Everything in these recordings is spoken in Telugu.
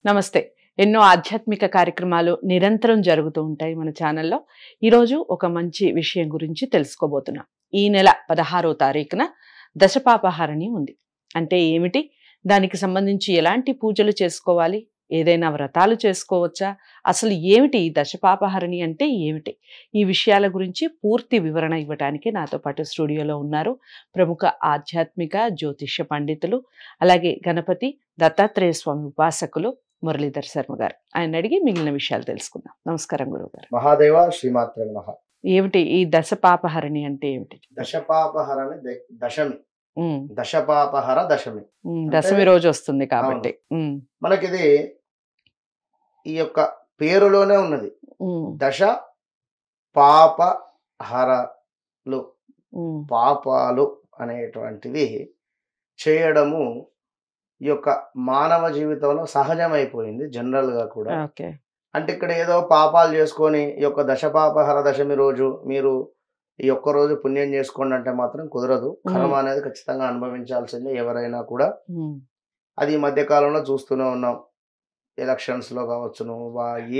నమస్తే. ఎన్నో ఆధ్యాత్మిక కార్యక్రమాలు నిరంతరం జరుగుతూ ఉంటాయి మన ఛానల్లో. ఈరోజు ఒక మంచి విషయం గురించి తెలుసుకోబోతున్నాం. ఈ నెల 16వ తారీఖున దశపాపహరణి ఉంది. అంటే ఏమిటి? దానికి సంబంధించి ఎలాంటి పూజలు చేసుకోవాలి? ఏదైనా వ్రతాలు చేసుకోవచ్చా? అసలు ఏమిటి ఈ దశపాపహరణి అంటే ఏమిటి? ఈ విషయాల గురించి పూర్తి వివరణ ఇవ్వడానికి నాతో పాటు స్టూడియోలో ఉన్నారు ప్రముఖ ఆధ్యాత్మిక జ్యోతిష్య పండితులు, అలాగే గణపతి దత్తాత్రేయ స్వామి ఉపాసకులు మురళీధర్ శర్మ గారు. ఆయన అడిగి మిగిలిన విషయాలు తెలుసుకుందాం. నమస్కారం గురువు గారు. మహాదేవ శ్రీమాత్రే నమః. ఏమిటి ఈ దశపాపహరణి అంటే ఏమిటి? దశపాపహరణి దశమి. ఉమ్, దశపాపహర దశమి. దశమి రోజు వస్తుంది కాబట్టి. మనకిది ఈ యొక్క పేరులోనే ఉన్నది. దశ పాపహరలు, పాపాలు అనేటువంటివి చేయడము ఈ యొక్క మానవ జీవితంలో సహజమైపోయింది జనరల్ గా కూడా. ఓకే. అంటే ఇక్కడ ఏదో పాపాలు చేసుకొని ఈ యొక్క దశపాపహర దశమి రోజు మీరు ఈ ఒక్క రోజు పుణ్యం చేసుకోండి అంటే మాత్రం కుదరదు. కర్మ అనేది ఖచ్చితంగా అనుభవించాల్సిందే ఎవరైనా కూడా. అది ఈ మధ్య కాలంలో చూస్తూనే ఉన్నాం. ఎలక్షన్స్ లో కావచ్చును,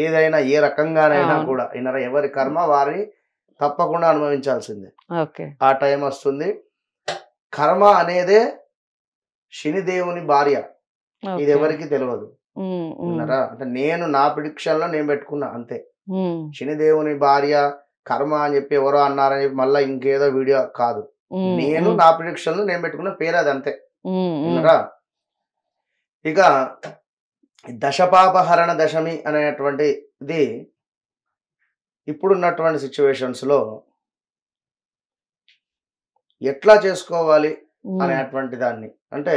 ఏదైనా ఏ రకంగానైనా కూడా ఎవరి కర్మ వారి తప్పకుండా అనుభవించాల్సిందే. ఆ టైం వస్తుంది. కర్మ అనేదే శనిదేవుని భార్య. ఇది ఎవరికి తెలియదు. విన్నారా? అంటే నేను నా ప్రిడిక్షన్ లో నేను పెట్టుకున్నా అంతే. శనిదేవుని భార్య కర్మ అని చెప్పి ఎవరో అన్నారని చెప్పి మళ్ళీ ఇంకేదో వీడియో కాదు. నేను నా ప్రిడిక్షన్ లో నేను పెట్టుకున్న పేరు అది అంతే. విన్నారా? ఇక దశపాపహరణ దశమి అనేటువంటిది ఇప్పుడున్నటువంటి సిచ్యువేషన్స్ లో ఎట్లా చేసుకోవాలి అనేటువంటి దాన్ని, అంటే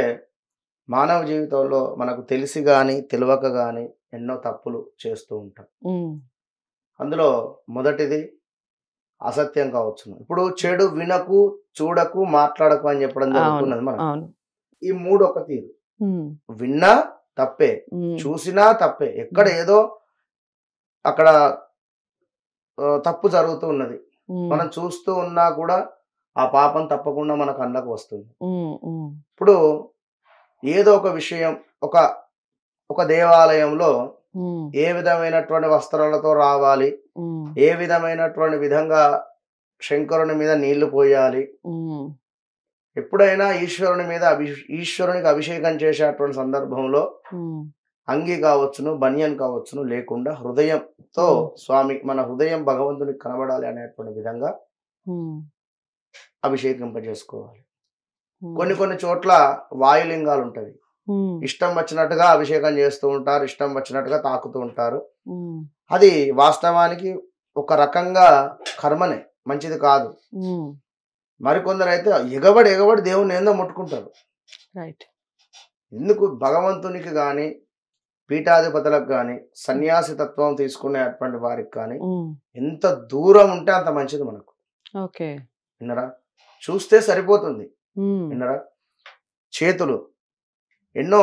మానవ జీవితంలో మనకు తెలిసి గాని తెలియక గాని ఎన్నో తప్పులు చేస్తూ ఉంటాం. అందులో మొదటిది అసత్యం కావచ్చును. ఇప్పుడు చెడు వినకు, చూడకు, మాట్లాడకు అని చెప్పడం జరుగుతున్నది. మనం ఈ మూడు ఒక తీరు. విన్నా తప్పే, చూసినా తప్పే, ఎక్కడ ఏదో అక్కడ తప్పు జరుగుతూ ఉన్నది. మనం చూస్తూ ఉన్నా కూడా ఆ పాపం తప్పకుండా మన కళ్ళకు వస్తుంది. ఇప్పుడు ఏదో ఒక విషయం, ఒక దేవాలయంలో ఏ విధమైనటువంటి వస్త్రాలతో రావాలి, ఏ విధమైనటువంటి విధంగా శంకరుని మీద నీళ్లు పోయాలి, ఎప్పుడైనా ఈశ్వరునికి అభిషేకం చేసేటువంటి సందర్భంలో అంగి కావచ్చును, బనియన్ కావచ్చును లేకుండా హృదయంతో స్వామి మన హృదయం భగవంతునికి కనబడాలి అనేటువంటి విధంగా అభిషేకింపజేసుకోవాలి. కొన్ని చోట్ల వాయులింగాలు ఉంటాయి. ఇష్టం వచ్చినట్టుగా అభిషేకం చేస్తూ ఉంటారు, ఇష్టం వచ్చినట్టుగా తాకుతూ ఉంటారు. అది వాస్తవానికి ఒక రకంగా కర్మనే, మంచిది కాదు. మరికొందరు అయితే ఎగబడి దేవుని ఏందో ముట్టుకుంటారు. ఎందుకు? భగవంతునికి గాని పీఠాధిపతులకు గాని సన్యాసి తత్వం తీసుకునేటువంటి వారికి కానీ ఎంత దూరం ఉంటే అంత మంచిది మనకు. విన్నరా? చూస్తే సరిపోతుంది. విన్నరా? చేతులు ఎన్నో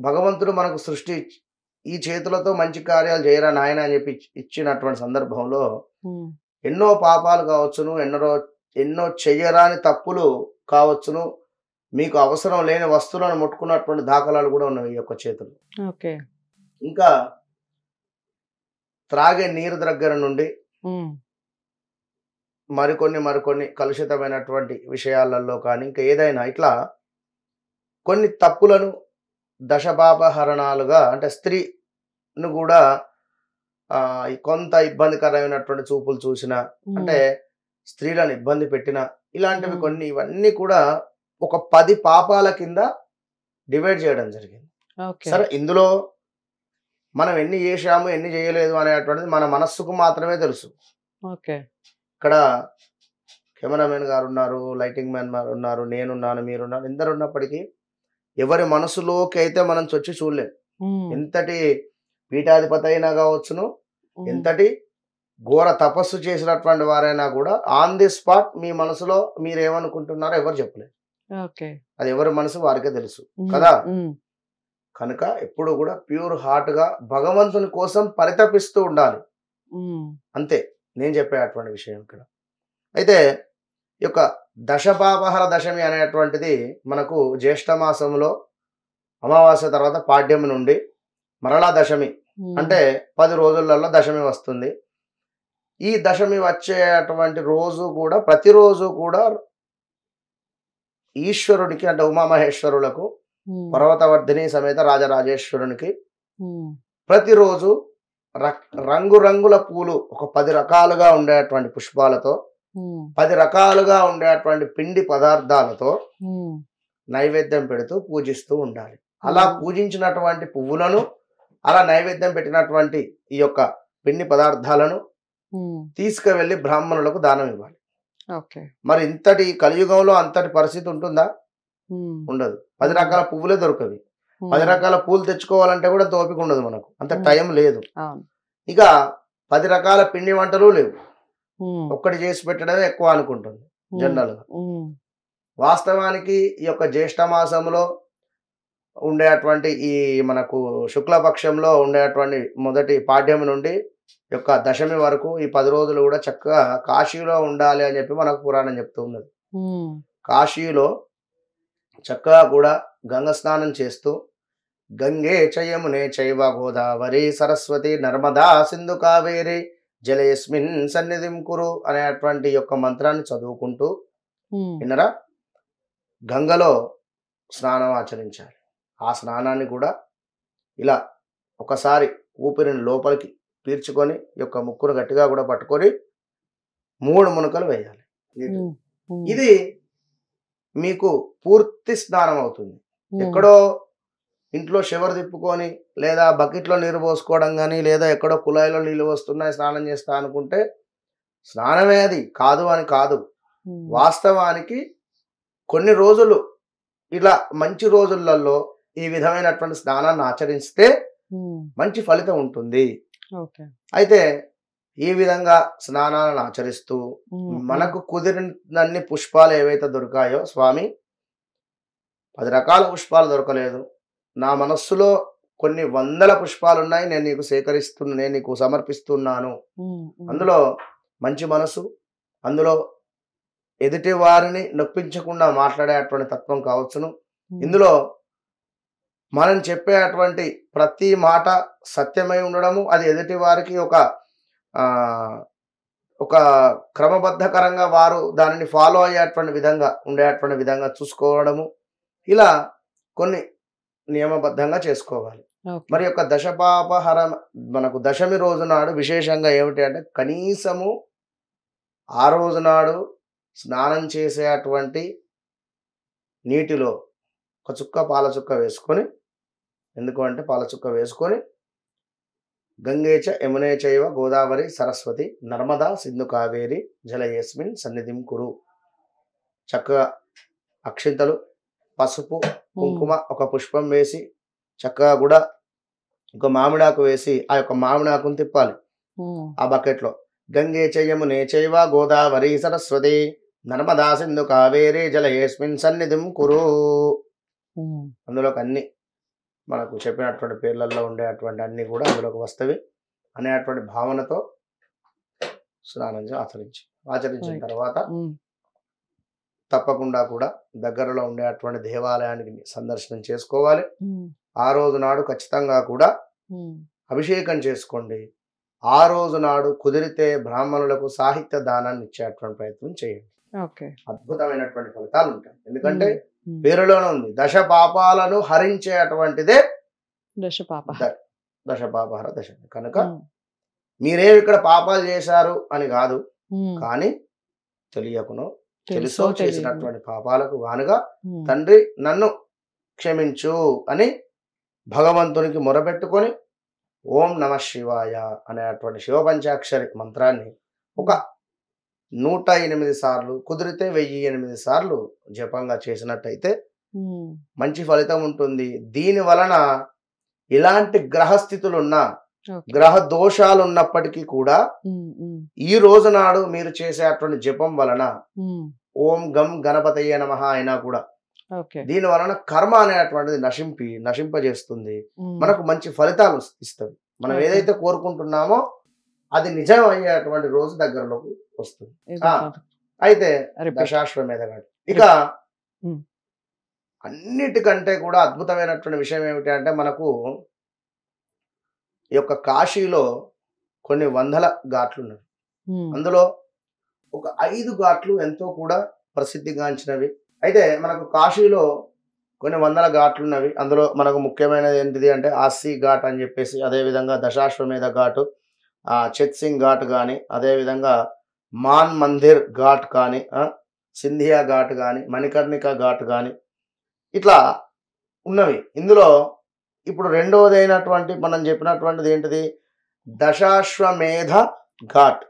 భగవంతుడు మనకు సృష్టి, ఈ చేతులతో మంచి కార్యాలు చేయరా నాయన అని చెప్పి ఇచ్చినటువంటి సందర్భంలో ఎన్నో పాపాలు కావచ్చును, ఎన్నో చెయ్యరాని తప్పులు కావచ్చును, మీకు అవసరం లేని వస్తువులను ముట్టుకున్నటువంటి దాఖలాలు కూడా ఉన్నాయి ఈ యొక్క చేతులు. ఇంకా త్రాగే నీరు దగ్గర నుండి మరికొన్ని కలుషితమైనటువంటి విషయాలలో కానీ ఇంకా ఏదైనా ఇట్లా కొన్ని తప్పులను దశపాపహరణాలుగా, అంటే స్త్రీను కూడా కొంత ఇబ్బందికరమైనటువంటి చూపులు చూసిన, అంటే స్త్రీలను ఇబ్బంది పెట్టిన, ఇలాంటివి కొన్ని, ఇవన్నీ కూడా ఒక 10 పాపాల కింద డివైడ్ చేయడం జరిగింది. సరే, ఇందులో మనం ఎన్ని చేశాము ఎన్ని చేయలేదు అనేటువంటిది మన మనస్సుకు మాత్రమే తెలుసు. ఇక్కడ కెమెరామెన్ గారు ఉన్నారు, లైటింగ్ మ్యాన్ ఉన్నారు, నేనున్నాను, మీరున్నారు, ఎందరు ఉన్నప్పటికీ ఎవరి మనసులోకి అయితే మనం చొచ్చి చూడలేం. ఎంతటి పీఠాధిపతి అయినా కావచ్చును, ఎంతటి ఘోర తపస్సు చేసినటువంటి వారైనా కూడా ఆన్ ది స్పాట్ మీ మనసులో మీరు ఏమనుకుంటున్నారో ఎవరు చెప్పలేరు. అది ఎవరి మనసు వారికే తెలుసు కదా. కనుక ఎప్పుడు కూడా ప్యూర్ హార్ట్ గా భగవంతుని కోసం పరితపిస్తూ ఉండాలి. అంతే నేను చెప్పేటువంటి విషయం ఇక్కడ. అయితే ఈ యొక్క దశపాపహర దశమి అనేటువంటిది మనకు జ్యేష్ఠ మాసంలో అమావాస్య తర్వాత పాడ్యం నుండి మరలా దశమి అంటే 10 రోజులలో దశమి వస్తుంది. ఈ దశమి వచ్చేటువంటి రోజు కూడా ప్రతిరోజు కూడా ఈశ్వరుడికి అంటే ఉమామహేశ్వరులకు పర్వతవర్ధిని సమేత రాజరాజేశ్వరునికి ప్రతిరోజు రంగురంగుల పూలు ఒక 10 రకాలుగా ఉండేటువంటి పుష్పాలతో 10 రకాలుగా ఉండేటువంటి పిండి పదార్థాలతో నైవేద్యం పెడుతూ పూజిస్తూ ఉండాలి. అలా పూజించినటువంటి పువ్వులను అలా నైవేద్యం పెట్టినటువంటి ఈ యొక్క పిండి పదార్థాలను తీసుకువెళ్ళి బ్రాహ్మణులకు దానం ఇవ్వాలి. మరి ఇంతటి కలియుగంలో అంతటి పరిస్థితి ఉంటుందా? ఉండదు. 10 రకాల పువ్వులే దొరకవి. 10 రకాల పూలు తెచ్చుకోవాలంటే కూడా ఓపిక ఉండదు, మనకు అంత టైం లేదు. ఇక 10 రకాల పిండి వంటలు లేవు. ఒక్కటి చేసి పెట్టడమే ఎక్కువ అనుకుంటుంది జనరల్ గా. వాస్తవానికి ఈ యొక్క జ్యేష్ఠ మాసంలో ఉండేటువంటి ఈ మనకు శుక్లపక్షంలో ఉండేటువంటి మొదటి పాడ్యం నుండి యొక్క దశమి వరకు ఈ 10 రోజులు కూడా చక్కగా కాశీలో ఉండాలి అని చెప్పి మనకు పురాణం చెప్తూ ఉన్నది. కాశీలో చక్కగా కూడా గంగ స్నానం చేస్తూ గంగే చయమునే చైవ గోదావరి సరస్వతి నర్మదా సింధు కావేరి జలేస్మిన్ సన్నిధిం కురు అనేటువంటి యొక్క మంత్రాన్ని చదువుకుంటూ విన్నరా గంగలో స్నానం ఆచరించాలి. ఆ స్నానాన్ని కూడా ఇలా ఒకసారి ఊపిరిని లోపలికి పీల్చుకొని యొక్క ముక్కును గట్టిగా కూడా పట్టుకొని 3 మునకలు వేయాలి. ఇది మీకు పూర్తి స్నానం అవుతుంది. ఎక్కడో ఇంట్లో షవర్ తిప్పుకొని లేదా బకెట్లో నీరు పోసుకోవడం కానీ లేదా ఎక్కడో కుళాయిలో నీళ్ళు వస్తున్నాయి స్నానం చేస్తా అనుకుంటే స్నానమే అది కాదు అని కాదు. వాస్తవానికి కొన్ని రోజులు ఇలా మంచి రోజులలో ఈ విధమైనటువంటి స్నానాన్ని ఆచరిస్తే మంచి ఫలితం ఉంటుంది. అయితే ఈ విధంగా స్నానాలను ఆచరిస్తూ మనకు కుదిరినన్ని పుష్పాలు ఏవైతే దొరికాయో, స్వామి 10 రకాల పుష్పాలు దొరకలేదు, నా మనస్సులో కొన్ని వందల పుష్పాలు ఉన్నాయి, నేను నీకు సమర్పిస్తున్నాను. అందులో మంచి మనసు, అందులో ఎదుటి వారిని నొప్పించకుండా మాట్లాడేటువంటి తత్వం కావచ్చును, ఇందులో మనం చెప్పేటువంటి ప్రతి మాట సత్యమై ఉండడము, అది ఎదుటి వారికి ఒక క్రమబద్ధకరంగా వారు దానిని ఫాలో అయ్యేటువంటి విధంగా ఉండేటువంటి విధంగా చూసుకోవడము, ఇలా కొన్ని నియమబద్ధంగా చేసుకోవాలి. మరి యొక్క దశపాపహర మనకు దశమి రోజు నాడు విశేషంగా ఏమిటి అంటే కనీసము ఆ రోజు నాడు స్నానం చేసేటువంటి నీటిలో ఒక చుక్క పాల చుక్క వేసుకొని, ఎందుకు అంటే పాల చుక్క వేసుకొని గంగేచ యమునే చైవ గోదావరి సరస్వతి నర్మదా సింధు కావేరి జలయేస్మిన్ సన్నిధిం కురు, చక్కగా అక్షింతలు, పసుపు, కుంకుమ, ఒక పుష్పం వేసి చక్కగా కూడా ఒక మామిడాకు వేసి ఆ యొక్క మామిడాకును తిప్పాలి ఆ బకెట్లో. గంగే చయమునే చైవ గోదావరి సరస్వతి నర్మదా సింధు కావేరి జలయేస్మిన్ సన్నిధిం కురు. అందులోకి అన్ని మనకు చెప్పినటువంటి పేర్లలో ఉండేటువంటి అన్ని కూడా అందులోకి వస్తవి అనేటువంటి భావనతో స్నానం ఆచరించిన తర్వాత తప్పకుండా కూడా దగ్గరలో ఉండేటువంటి దేవాలయానికి సందర్శనం చేసుకోవాలి. ఆ రోజు నాడు ఖచ్చితంగా కూడా అభిషేకం చేసుకోండి. ఆ రోజు నాడు కుదిరితే బ్రాహ్మణులకు సాహిత్య దానాన్ని ఇచ్చేటువంటి ప్రయత్నం చేయండి. అద్భుతమైనటువంటి ఫలితాలు ఉంటాయి. ఎందుకంటే పేరులోనే ఉంది, దశ పాపాలను హరించేటువంటిదే దశపాపహర దశమి. కనుక మీరేమి ఇక్కడ పాపాలు చేశారు అని కాదు, కానీ తెలియకునో తెలుసో చేసినటువంటి పాపాలకు గానుగా తండ్రి నన్ను క్షమించు అని భగవంతునికి మొరపెట్టుకొని ఓం నమ శివాయ అనేటువంటి శివపంచాక్షరి మంత్రాన్ని ఒక 108 సార్లు కుదిరితే 1008 సార్లు జపంగా చేసినట్టయితే మంచి ఫలితం ఉంటుంది. దీని వలన ఇలాంటి గ్రహస్థితులున్నా గ్రహ దోషాలు ఉన్నప్పటికీ కూడా ఈ రోజు నాడు మీరు చేసేటువంటి జపం వలన ఓం గం గణపతయ్య నమః అయినా కూడా దీని వలన కర్మ అనేటువంటిది నశింపజేస్తుంది, మనకు మంచి ఫలితాలు ఇస్తుంది. మనం ఏదైతే కోరుకుంటున్నామో అది నిజం అయ్యేటువంటి రోజు దగ్గరలోకి వస్తుంది. అయితే దశాశ్వమేధ ఘట్టం ఇక అన్నిటికంటే కూడా అద్భుతమైనటువంటి విషయం ఏమిటి అంటే మనకు ఈ యొక్క కాశీలో కొన్ని వందల ఘాట్లు ఉన్నాయి. అందులో ఒక 5 ఘాట్లు ఎంతో కూడా ప్రసిద్ధిగాంచినవి. అయితే మనకు కాశీలో కొన్ని వందల ఘాట్లు ఉన్నవి. అందులో మనకు ముఖ్యమైనది ఏంటిది అంటే ఆస్సీ ఘాట్ అని చెప్పేసి, అదేవిధంగా దశాశ్వమేధ ఘాటు, చెత్సింగ్ ఘాట్ కానీ, అదేవిధంగా మాన్ మందిర్ ఘాట్ కానీ, సింధియా ఘాట్ కానీ, మణికర్ణిక ఘాట్ కానీ, ఇట్లా ఉన్నవి. ఇందులో ఇప్పుడు రెండవది అయినటువంటి మనం చెప్పినటువంటిది ఏంటిది, దశాశ్వమేధ ఘాట్.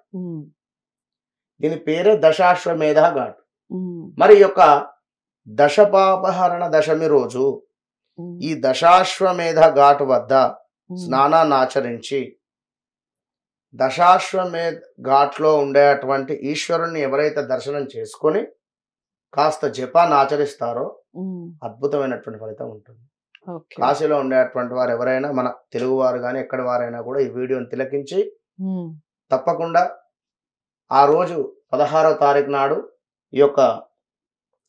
దీని పేరే దశాశ్వమేధ ఘాట్. మరి యొక్క దశపాపహరణ దశమి రోజు ఈ దశాశ్వమేధ ఘాట్ వద్ద స్నానాన్ని ఆచరించి దశాశ్వమేధ ఘాట్లో ఉండేటువంటి ఈశ్వరుణ్ణి ఎవరైతే దర్శనం చేసుకొని కాస్త జపాన్ని ఆచరిస్తారో అద్భుతమైనటువంటి ఫలితం ఉంటుంది. కాశీలో ఉండేటువంటి వారు ఎవరైనా, మన తెలుగు వారు కానీ ఎక్కడి వారైనా కూడా ఈ వీడియోని తిలకించి తప్పకుండా ఆ రోజు 16వ తారీఖు నాడు ఈ యొక్క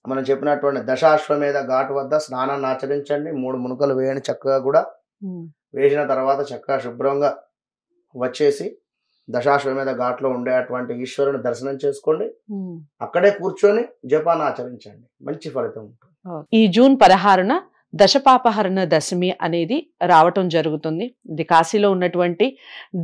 మనం చెప్పినటువంటి దశాశ్వమేధ ఘాట్ వద్ద స్నానాన్ని ఆచరించండి. 3 మునుకలు వేయండి చక్కగా. కూడా వేసిన తర్వాత చక్కగా శుభ్రంగా వచ్చేసి దశాశ్వమేధ ఘాట్లో ఉండేటువంటి ఈశ్వరుని దర్శనం చేసుకోండి. అక్కడే కూర్చొని జపాన్ని ఆచరించండి, మంచి ఫలితం ఉంటుంది. ఈ జూన్ 16న దశపాపహరణ దశమి అనేది రావటం జరుగుతుంది. ఇది కాశీలో ఉన్నటువంటి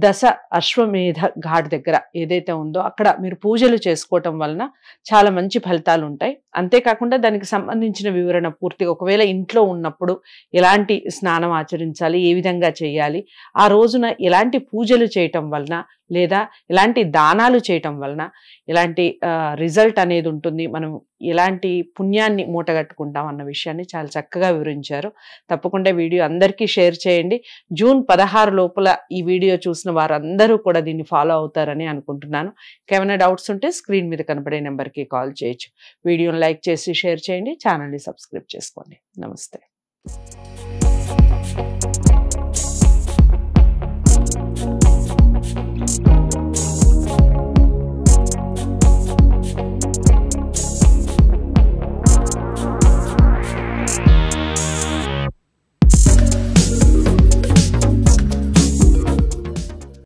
దశ అశ్వమేధ ఘాట్ దగ్గర ఏదైతే ఉందో అక్కడ మీరు పూజలు చేసుకోవటం వలన చాలా మంచి ఫలితాలు ఉంటాయి. అంతేకాకుండా దానికి సంబంధించిన వివరణ పూర్తిగా, ఒకవేళ ఇంట్లో ఉన్నప్పుడు ఎలాంటి స్నానం ఆచరించాలి, ఏ విధంగా చేయాలి, ఆ రోజున ఎలాంటి పూజలు చేయటం వలన లేదా ఎలాంటి దానాలు చేయటం వలన ఎలాంటి రిజల్ట్ అనేది ఉంటుంది, మనం ఎలాంటి పుణ్యాన్ని మూటగట్టుకుంటాం అన్న విషయాన్ని చాలా చక్కగా వివరించారు. తప్పకుండా వీడియో అందరికీ షేర్ చేయండి. జూన్ 16 లోపల ఈ వీడియో చూసిన వారందరూ కూడా దీన్ని ఫాలో అవుతారని అనుకుంటున్నాను. ఏమైనా డౌట్స్ ఉంటే స్క్రీన్ మీద కనపడే నెంబర్కి కాల్ చేయొచ్చు. వీడియోని లైక్ చేసి షేర్ చేయండి, ఛానల్ని సబ్స్క్రైబ్ చేసుకోండి. నమస్తే.